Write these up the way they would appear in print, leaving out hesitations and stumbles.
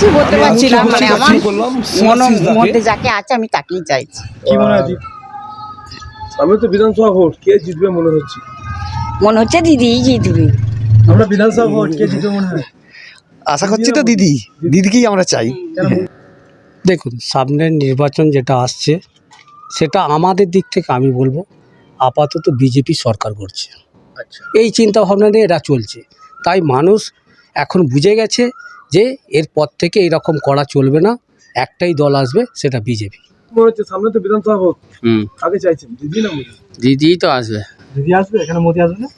চাইছি বলতে পারছি না, মানে আমার মনের মধ্যে যাকে আছে আমি তাকেই চাইছি। কি মনে হয় সামনে তো বিধানসভা ভোট, কে জিতবে মনে হচ্ছে? মনে হচ্ছে দিদিই জিতবে। আমরা বিধানসভা ভোট কে জিতবে মনে হয়? আশা করছি তো দিদিকেই আমরা চাই। দেখুন, সামনের নির্বাচন যেটা আসছে সেটা আমাদের দিক থেকে আমি বলবো আপাতত বিজেপি সরকার করছে। আচ্ছা, এই চিন্তা ভাবনা নিয়ে এরা চলছে, তাই মানুষ এখন বুঝে গেছে যে এরপর থেকে এরকম করা চলবে না, একটাই দল আসবে, সেটা বিজেপি। মনে হচ্ছে সামনে তো বিধানসভা ভোট, কাকে চাইছেন, দিদি না মোদি? দিদি তো আসবে। দিদি আসবে, এখানে মোদি আসবে না?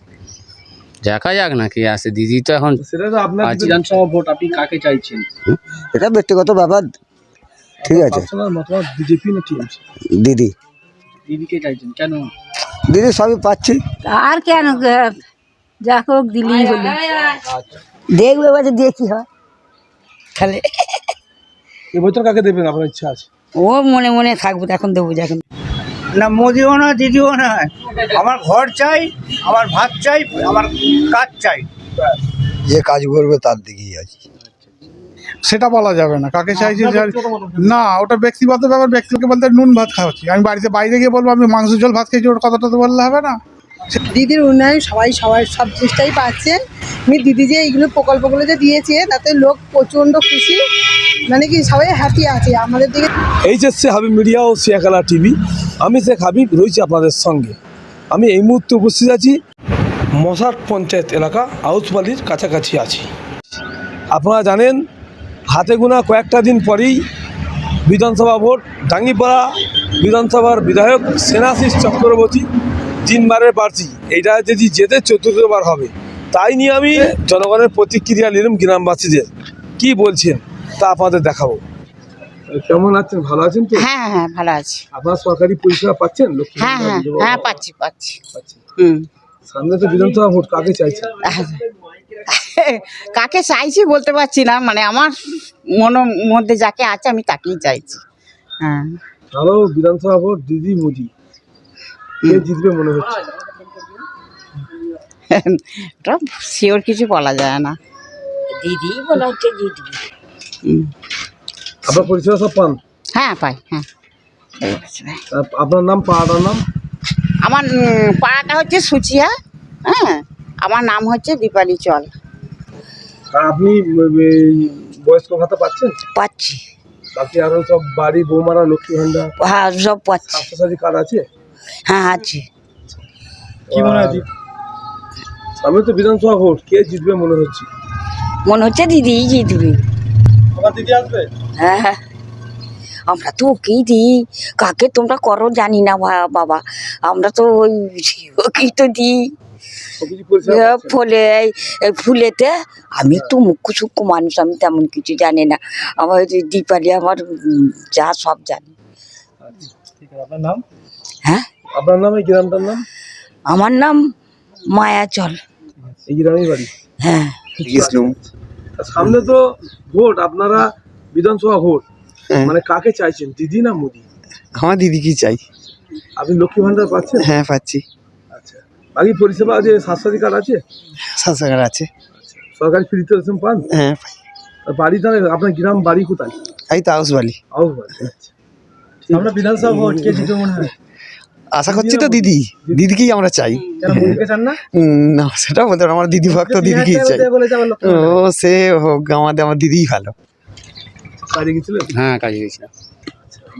দেখা যাক না কে আসে, দিদি তো এখন সেটা তো আপনার বিধানসভা ভোট আপনি কাকে চাইছেন? এটা ব্যক্তিগত ব্যাপার, ঠিক আছে। পার্সোনাল মতামত বিজেপি না টিএমসি? দিদি দিদিকে চাইছেন কেন? দিদি সবই পাচ্ছি। আর কেন, যা হোক দিলেই হলো। দেখবে এবার দিয়ে কি হয় তাহলে। এবছর কাকে দেবেন আপনার ইচ্ছা আছে? ও মনে মনে থাকবো, এখন দেবো যখন। না মোদিও না দিদিও না, আমার ঘর চাই, আমার ভাত চাই, আমার কাজ চাই। যে কাজ করবে তার দিকেই আছি। সেটা বলা যাবে না কাকে চাইছি না, ওটা ব্যক্তিগত ব্যাপার। ব্যক্তিকে বলতে নুন ভাত খাওয়াচ্ছি, আমি বাড়িতে বাইরে গিয়ে বলবো আমি মাংস ঝোল ভাত খেয়েছি, ওর কথাটা তো বললে হবে না। দিদির উন্নয়ন সবাই সব জিনিসটাই পাচ্ছেন। দিদি যে এইগুলো প্রকল্পগুলো যে দিয়েছে তাতে লোক প্রচণ্ড খুশি, মানে কি সবাই হ্যাপি আছে আমাদের দিকে। এইচএসসি হাবিব মিডিয়া ও সিয়াখালা টিভি, আমি শেখ হাবিব রয়েছি আপনাদের সঙ্গে। আমি এই মুহূর্তে উপস্থিত আছি মশাট পঞ্চায়েত এলাকা আউসবালির কাছাকাছি আছি। আপনারা জানেন হাতে গোনা কয়েকটা দিন পরেই বিধানসভা ভোট। ডাঙ্গিপাড়া বিধানসভার বিধায়ক সেনাশিস চক্রবর্তী 3 বারের প্রার্থী, এইটা যদি যেতে 4র্থবার হবে। তাই নিয়ে আমি জনগণের প্রতিক্রিয়া নিলাম, গ্রামবাসীদের কি বলছেন তা আপনাদের দেখাবো। কেমন আছেন, ভালো আছেন তো? হ্যাঁ হ্যাঁ ভালো আছি। আপনার সরকারি পরিষেবা পাচ্ছেন? হ্যাঁ হ্যাঁ হ্যাঁ পাচ্ছি। সামনে তো বিধানসভা ভোট, কাকে চাইছেন? কাকে চাইছি বলতে পারছি না, মানে আমার মনের মধ্যে যাকে আছে আমি তাকেই চাইছি। হ্যাঁ, হ্যালো, বিধানসভা ভোট দিদি মোদি, কে জিতবে মনে হচ্ছে? ওটা শিওর কিছু বলা যায় না। দিদি মনে হচ্ছে জিতবে। আপনার পরিষেবা সব পান? হ্যাঁ পাই, হ্যাঁ। আপনার নাম, পাড়াটার নাম? আমার পাড়াটা হচ্ছে সুচিয়া। হ্যাঁ, আমার নাম হচ্ছে দীপালি চল। আর আপনি বয়স্ক ভাতা পাচ্ছেন? পাচ্ছি। বাকি আরো সব বাড়ি বৌমারা, লক্ষ্মী ভান্ডার? হ্যাঁ সব পাচ্ছি। স্বাস্থ্যসাথী কার্ড আছে? হ্যাঁ আছে। কি মনে হয় সামনে তো বিধানসভা ভোট, কে জিতবে মনে হচ্ছে? মনে হচ্ছে দিদিই জিতবে। আমার দিদি আসবে? হ্যাঁ, আমরা তো ওকেই দিই, কাকে তোমরা করো জানি না বাবা, আমরা তো ওকেই তো দিই। ফলে এই ফুলেতে আমি একটু মুখ্য সূক্ষ্ম মানুষ, আমি তেমন কিছু জানি না। আমার দীপালি আমার যা সব জানি। আপনার নাম? হ্যাঁ, আপনার নাম, এই গ্রামটার নাম? আমার নাম মায়াচল। এই গ্রামেই বাড়ি? হ্যাঁ। সামনে তো ভোট, আপনারা বিধানসভা ভোট, মানে কাকে চাইছেন, দিদি না মোদি? আমার দিদিকেই চাই। আপনি লক্ষ্মী ভান্ডার পাচ্ছেন? হ্যাঁ পাচ্ছি। আচ্ছা, বাকি পরিষেবা যে স্বাস্থ্যসাথী কার্ড আছে? স্বাস্থ্যকার্ড আছে। সরকারি ফ্রিতে রেশন পান? হ্যাঁ পাই। বাড়ি তাহলে আপনার গ্রাম বাড়ি কোথায়? এই তো আউসবালি। আমরা বিধানসভা ভোট, কে জিতবে মনে হয়? আশা করছি তো দিদিকেই আমরা চাই। কেন মোদিকে চান না? না সেটা বলতে পারবো, আমার দিদি ভক্ত, দিদিকেই চাই। ও সে হোক, আমার দিদিই ভালো। কাজে গেছিলেন? হ্যাঁ কাজে গেছিলাম।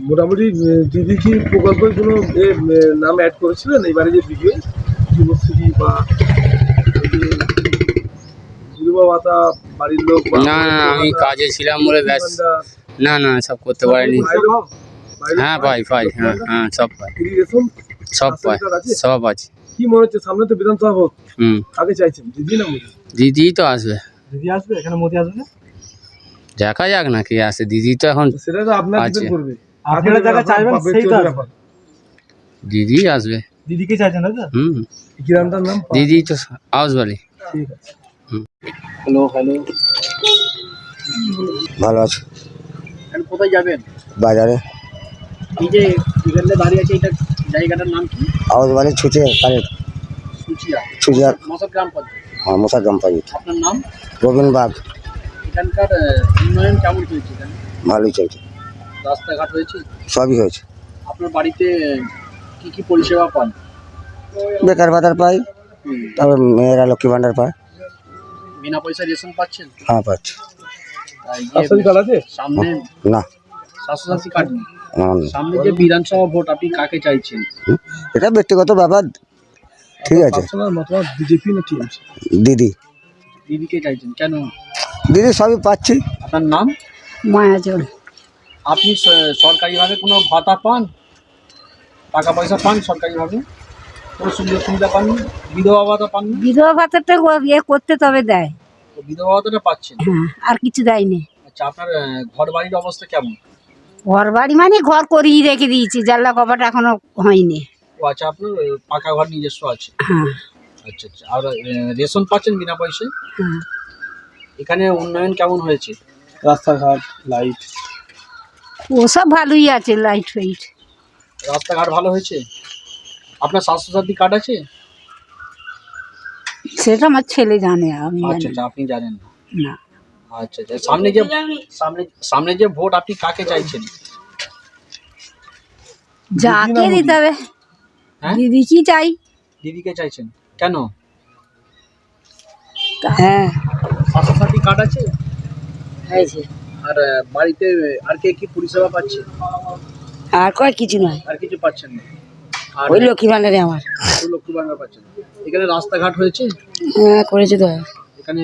মোটামুটি দিদি কি প্রকল্পের কোনো নাম অ্যাড করেছিলেন এইবারে যে ভিডিও, যুবশ্রী বা বিধবা ভাতা, বাড়ির লোক? না না, আমি কাজে ছিলাম বলে ব্যাস। না না, সব করতে পারিনি। হ্যাঁ পাই, হ্যাঁ হ্যাঁ সব পাই, সব পাই, সব আছে। কি মনে হচ্ছে সামনে তো বিধানসভা ভোট, কাকে চাইছেন, দিদি না মোদি? দিদি তো আসবে। দিদি আসবে, এখানে মোদি আসবে না? দেখা যাক না কে আসে, দিদি তো এখন সেটা তো আপনার ডিপেন্ড করবে। আপনারা যাকে চাইবেন সেই তো ব্যাপার। দিদি আসবে। দিদিকে চাইছেন না? গ্রামটার নাম? দিদি তো আউসবালি। ঠিক আছে। হ্যালো হ্যালো, ভালো আছে। কোথায় যাবেন? বাজারে। এই যে এখানে দাঁড়িয়ে আছে, এটা জায়গাটার নাম কি? আউসবালি ছুটিয়া কারেক্ট। সুচিয়া। ছুটিয়া মশাট গ্রাম পঞ্চায়েত। হ্যাঁ, মশা গ্রাম পাই। আপনার নাম? রবীন বাগ। এখানকার উন্নয়ন কেমন হয়েছে? এখানে ভালোই চলছে, রাস্তাঘাট হয়েছে? সবই হয়েছে। আপনার বাড়িতে কি কি পরিষেবা পান? বেকার ভাতার পাই, তারপর মেয়েরা লক্ষ্মী ভাণ্ডার পায়। বিনা পয়সা রেশন পাচ্ছেন? হ্যাঁ পাচ্ছে। স্বাস্থ্যসাথী কার্ড আছে? সামনে না, স্বাস্থ্যসাথী কার্ড নেই। আমার নেই। সামনে যে বিধানসভা ভোট, আপনি কাকে চাইছেন? এটা ব্যক্তিগত ব্যাপার, ঠিক আছে। পার্সোনাল মতামত বিজেপি না টিএমসি? দিদি, দিদিকে চাইছেন কেন? দিদি সবই পাচ্ছি। আপনার নাম? মায়াজল। আপনি সরকারিভাবে কোনো ভাতা পান, টাকা পয়সা পান সরকারিভাবে? কোনো সুবিধা সুবিধা পান? বিধবা ভাতা পান? বিধবা ভাতাটা করতে তবে দেয়, তো বিধবা ভাতাটা পাচ্ছেন। হ্যাঁ, আর কিছু দেয়নি। আচ্ছা, আপনার ঘর বাড়ির অবস্থা কেমন? ঘর বাড়ি মানে ঘর করিয়ে রেখে দিয়েছি, জানলা কপাট এখনো হয়নি। ও আচ্ছা, আপনার পাকা ঘর নিজস্ব আছে? হ্যাঁ আচ্ছা আচ্ছা। আর রেশন পাচ্ছেন বিনা পয়সায়? হ্যাঁ। এখানে উন্নয়ন কেমন হয়েছে? রাস্তাঘাট, লাইট? ওসব ভালোই আছে, লাইট ফাইট। রাস্তাঘাট ভালো হয়েছে? আপনার স্বাস্থ্যসাথী কার্ড আছে? সেটা আমার ছেলে জানে, আমি আচ্ছা জানি আচ্ছা, আপনি জানেন না? না। আচ্ছা আচ্ছা। সামনে যে ভোট, আপনি কাকে চাইছেন? যাকে দিতে হবে, হ্যাঁ, দিদি কি চাই। দিদিকে চাইছেন কেন? হ্যাঁ স্বাস্থ্যসাথী কার্ড আছে? হয়েছে। আর বাড়িতে আর কে কি পরিষেবা পাচ্ছে? আর কয় কিছু নয়, আর কিছু পাচ্ছেন না? আর ওই লক্ষ্মী ভাণ্ডারে আমার। লক্ষ্মী ভাণ্ডার পাচ্ছেন? এখানে রাস্তাঘাট হয়েছে? হ্যাঁ করেছে তো, এখানে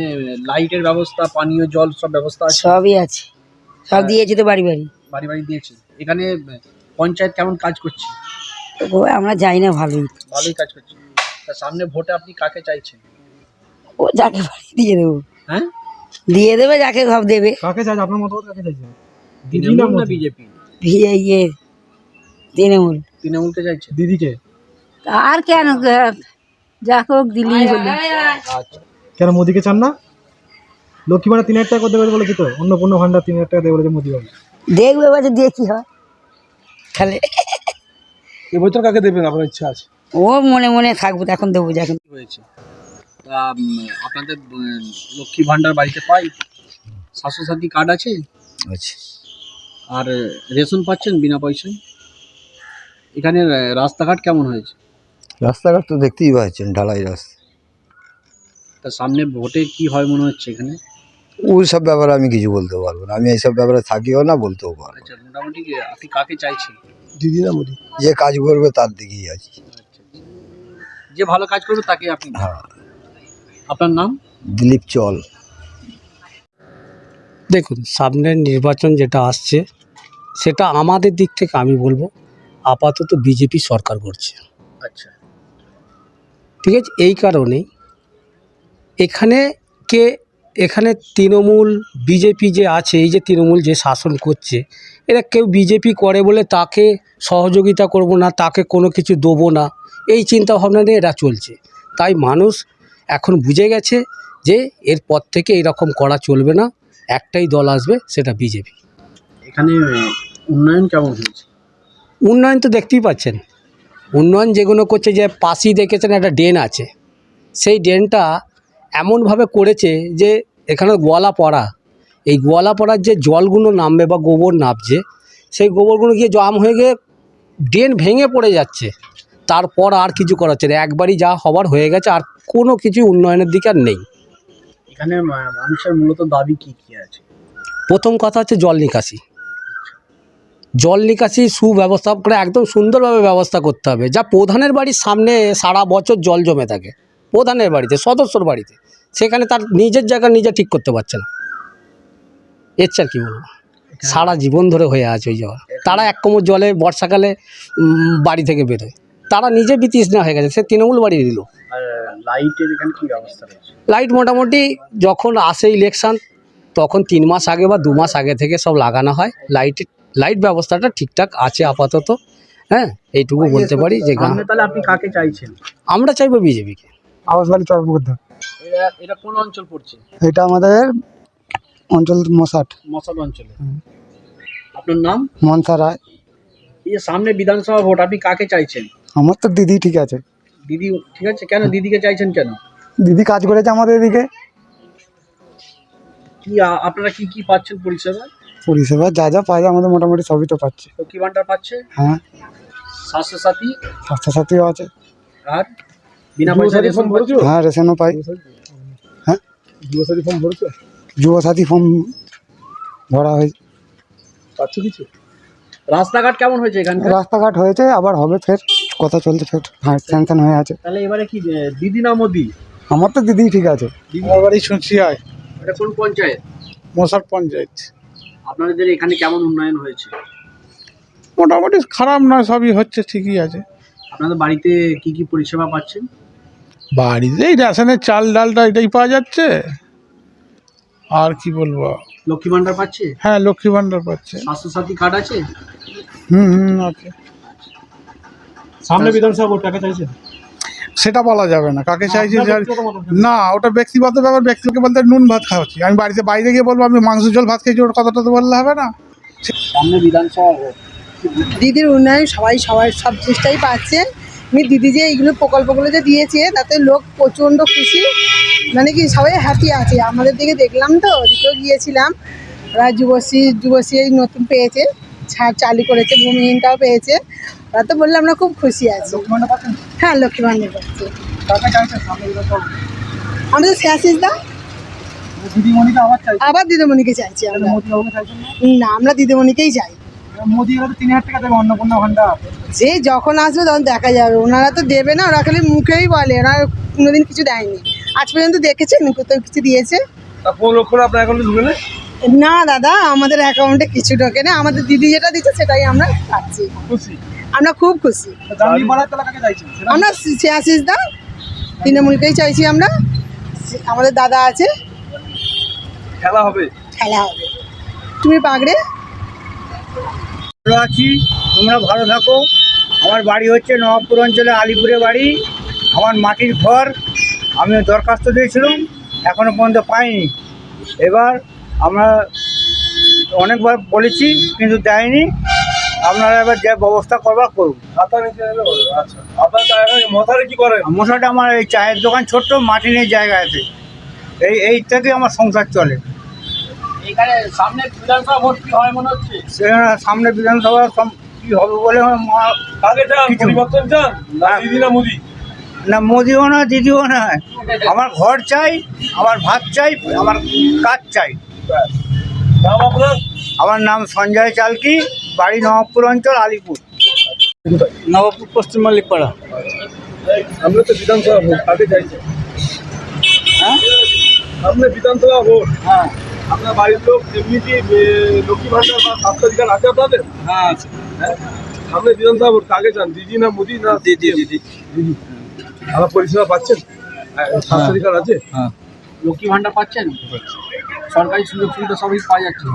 লাইটের ব্যবস্থা, পানীয় জল সব ব্যবস্থা আছে? সবই আছে, সব দিয়েছে তো বাড়ি বাড়ি। বাড়ি বাড়ি দিয়েছে। এখানে পঞ্চায়েত কেমন কাজ করছে? ও আমরা যাই না, ভালোই ভালোই কাজ করছে। তা সামনে ভোটে আপনি কাকে চাইছেন? ও যাকে বাড়ি দিয়ে দেবো, হ্যাঁ, দিয়ে দেবে যাকে সব দেবে। কাকে চাইছে আপনার মতামত? কাকে চাইছে? তৃণমূল না বিজেপি? ইয়ে তৃণমূল। তৃণমূলকে চাইছে? দিদিকে? আর কেন, যাকে হোক দিলেই হলো। আচ্ছা। কেন মোদিকে চান না? লক্ষ্মী ভাণ্ডার 3,000 টাকা করে দেবে বলেছে তো, অন্নপূর্ণা ভাণ্ডার 3,000 টাকা দেবে বলেছে মোদি ভাই। দেখবে বাজে দিয়ে কি হয় খালে। এবছর কাকে দেবেন আপনার ইচ্ছা আছে? ও মনে মনে থাকবো, এখন দেবো যখন হয়েছে। তা আপনাদের লক্ষ্মী ভাণ্ডার বাড়িতে পাই? স্বাস্থ্যসাথী কার্ড আছে? আচ্ছা, আর রেশন পাচ্ছেন বিনা পয়সায়? এখানে রাস্তাঘাট কেমন হয়েছে? রাস্তাঘাট তো দেখতেই পাচ্ছেন, ঢালাই রাস্তা। তা সামনে ভোটে কি হয় মনে হচ্ছে এখানে? ওই সব ব্যাপারে আমি কিছু বলতে পারবো না, আমি এইসব ব্যাপারে থাকিও না, বলতেও পারবো না। আচ্ছা, মোটামুটি আপনি কাকে চাইছেন? দিদি না মোদি? যে কাজ করবে তার দিকেই আছি। আচ্ছা, যে ভালো কাজ করবে তাকে আপনি। হ্যাঁ, আপনার নাম? দিলীপ চল। দেখুন, সামনের নির্বাচন যেটা আসছে, সেটা আমাদের দিক থেকে আমি বলবো আপাতত বিজেপি সরকার করছে। আচ্ছা। ঠিক আছে, এই কারণেই এখানে তৃণমূল বিজেপি যে আছে, এই যে তৃণমূল যে শাসন করছে, এরা কেউ বিজেপি করে বলে তাকে সহযোগিতা করব না, তাকে কোনো কিছু দেবো না, এই চিন্তা ভাবনা নিয়ে এরা চলছে। তাই মানুষ এখন বুঝে গেছে যে এরপর থেকে এরকম করা চলবে না, একটাই দল আসবে, সেটা বিজেপি। এখানে উন্নয়ন কেমন হয়েছে? উন্নয়ন তো দেখতেই পাচ্ছেন, উন্নয়ন যেগুলো করছে, যে পাশেই দেখেছেন একটা ড্রেন আছে, সেই ড্রেনটা এমনভাবে করেছে যে এখানে গোয়ালা পড়া, এই গোয়ালা পড়ার যে জলগুলো নামবে বা গোবর নামছে, সেই গোবরগুলো গিয়ে জাম হয়ে গিয়ে ড্রেন ভেঙে পড়ে যাচ্ছে। তারপর আর কিছু করা হচ্ছে না, একবারই যা হবার হয়ে গেছে, আর কোনো কিছু উন্নয়নের দিকে আর নেই। এখানে মানুষের মূলত দাবি কি কি আছে? প্রথম কথা হচ্ছে জল নিকাশি, জল নিকাশি সুব্যবস্থা করে একদম সুন্দরভাবে ব্যবস্থা করতে হবে। যা প্রধানের বাড়ির সামনে সারা বছর জল জমে থাকে, প্রধানের বাড়িতে, সদস্যর বাড়িতে, সেখানে তার নিজের জায়গা নিজে ঠিক করতে পারছে না। এর চার কী বলবো, সারা জীবন ধরে হয়ে আছে ওই জল। তারা এক কোমর জলে বর্ষাকালে বাড়ি থেকে বেরোয়, তারা নিজে বিতৃষ্ণা হয়ে গেছে, সে তৃণমূল বাড়ি দিল। আর লাইটের এখানে কি ব্যবস্থা রয়েছে? লাইট মোটামুটি যখন আসে ইলেকশন, তখন 3 মাস আগে বা 2 মাস আগে থেকে সব লাগানো হয়। লাইট ব্যবস্থাটা ঠিকঠাক আছে আপাতত। হ্যাঁ, এইটুকু বলতে পারি যে তাহলে আপনি কাকে চাইছেন? আমরা চাইবো বিজেপিকে। আবাসবাড়ি চরপুকুরদা। এটা কোন অঞ্চল পড়ছে? এটা আমাদের অঞ্চল মশাট মশাল অঞ্চলে। আপনার নাম? মনসা রায়। এই যে সামনে বিধানসভা ভোট, আপনি কাকে চাইছেন? আমার তো দিদি ঠিক আছে। দিদি ঠিক আছে, কেন দিদিকে চাইছেন কেন? দিদি কাজ করেছে আমাদের এদিকে। কি আপনারা কি কি পাচ্ছেন পরিষেবা? পরিষেবা যা যা পাই আমাদের মোটামুটি সবই তো পাচ্ছে। লক্ষ্মী ভান্ডার পাচ্ছে, হ্যাঁ, স্বাস্থ্যসাথী, স্বাস্থ্যসাথীও আছে। আর বিনা পয়সা রেশন পাচ্ছে? হ্যাঁ, রেশনও পাই। হ্যাঁ, যুবসাথী ফর্ম ভরেছো? যুবসাথী ফর্ম ভরা হয়েছে। পাচ্ছ কিছু? রাস্তাঘাট কেমন হয়েছে এখানকার? রাস্তাঘাট হয়েছে, আবার হবে ফের, কথা চলছে ফের, হ্যাঁ স্যাংশন হয়ে আছে। তাহলে এবারে কি দিদি না মোদি? আমার তো দিদি ঠিক আছে। আমার বাড়ি শুনছিয়ায়, এটা কোন পঞ্চায়েত? মশাট পঞ্চায়েত। আপনাদের এখানে কেমন উন্নয়ন হয়েছে? মোটামুটি খারাপ নয়, সবই হচ্ছে, ঠিকই আছে। আপনাদের বাড়িতে কি কি পরিষেবা পাচ্ছেন? বাড়িতে এই রেশনের চাল ডালটা এটাই পাওয়া যাচ্ছে, আর কি বলবো। লক্ষ্মী ভান্ডার পাচ্ছে? হ্যাঁ, লক্ষ্মী ভান্ডার পাচ্ছে। স্বাস্থ্যসাথী কার্ড আছে? আছে। সামনে বিধানসভা ভোট কাকে চাইছেন? সেটা বলা যাবে না, কাকে চাইছি না, ওটা ব্যক্তিগত ব্যাপার। ব্যক্তিকে বলতে নুন ভাত খাওয়াচ্ছি, আমি বাড়িতে বাইরে গিয়ে বলবো আমি মাংস ঝোল ভাত খেয়েছি, ওর কথাটা তো বললে হবে না। সামনে বিধানসভা ভোট, দিদির উন্নয়ন সবাই সব জিনিসটাই পাচ্ছে। দিদি যে এইগুলো প্রকল্পগুলো যে দিয়েছে তাতে লোক প্রচণ্ড খুশি, মানে কি সবাই হ্যাপি আছে। আমাদের দিকে দেখলাম তো, ওদিকেও গিয়েছিলাম, ওরা যুবশ্রী এই নতুন পেয়েছে, ছাড় চালু করেছে, ভূমিহীনটাও পেয়েছে। ওরা তো বললে আমরা খুব খুশি আছি। হ্যাঁ, লক্ষ্মী ভান্ডার পাচ্ছি। আমাদের শেয়াশিস দা দিদিমণিকে আবার চাইছেন? আবার দিদিমণিকে চাইছি আমরা। মোদিবাবুকে চাইছেন না? না, আমরা দিদিমণিকেই চাই। মোদি হলে তো 3000 টাকা দেবে অন্নপূর্ণা ভান্ডার। যে যখন আসবে তখন দেখা যাবে, ওনারা তো দেবে না, ওরা খালি মুখেই বলে, ওরা কোনোদিন কিছু দেয়নি। আজ পর্যন্ত দেখেছেন কোথাও কিছু দিয়েছে? তা কোন লক্ষ্য আপনার অ্যাকাউন্টে ঢুকে নেই? না দাদা, আমাদের অ্যাকাউন্টে কিছু ঢোকে না, আমাদের দিদি যেটা দিচ্ছে সেটাই আমরা পাচ্ছি। খুশি? আমরা খুব খুশি। দামি বাড়ার তাহলে কাকে চাইছেন? আমরা শেয়াশিস দা তৃণমূলকেই চাইছি আমরা। আমাদের দাদা আছে, খেলা হবে? খেলা হবে। তুমি পাগড়ে ভালো আছি, তোমরা ভালো থাকো। আমার বাড়ি হচ্ছে নবাবপুর অঞ্চলে আলিপুরে বাড়ি, আমার মাটির ঘর। আমি দরখাস্ত দিয়েছিলাম, এখনও পর্যন্ত পাইনি। এবার আমরা অনেকবার বলেছি কিন্তু দেয়নি। আপনারা এবার যে ব্যবস্থা করবার করুন। খাতা নিতে এলো? আচ্ছা, আপনার মশারে কি করেন? মশাটা আমার এই চায়ের দোকান, ছোট্ট মাটিনের জায়গাতে, এই থেকে আমার সংসার চলে। এখানে সামনে বিধানসভা ভোট কি হয় মনে হচ্ছে? সেখানে সামনে বিধানসভা কী হবে বলে কাকে চান? কিছু- পরিবর্তন চান না হ্যাঁ। দিদি না মোদি? না, মোদিও না, দিদিও না, আমার ঘর চাই, আমার ভাত চাই, আমার কাজ চাই। নাম আপনার? আমার নাম সঞ্জয় চালকি, বাড়ি নবাবপুর অঞ্চল, আলিপুর। নবাবপুর পশ্চিম মল্লিকপাড়া। সামনে তো বিধানসভা ভোট, কাকে চাইছেন? হ্যাঁ, সামনে বিধানসভা ভোট, হ্যাঁ, আপনার বাড়ির লোক এমনি কি লক্ষ্মী ভান্ডার বা স্বাস্থ্যাধিকার আছে আপনাদের? হ্যাঁ আছে। হ্যাঁ? সামনে বিধানসভা ভোট, কাকে চান? দিদি না মোদি না? দিদি। দিদি। আপনার পরিষেবা পাচ্ছেন? স্বাস্থ্যাধিকার আছে? হ্যাঁ, লক্ষ্মী ভান্ডার পাচ্ছেন? সরকারি সুযোগ সুবিধা সবই পাওয়া যাচ্ছে?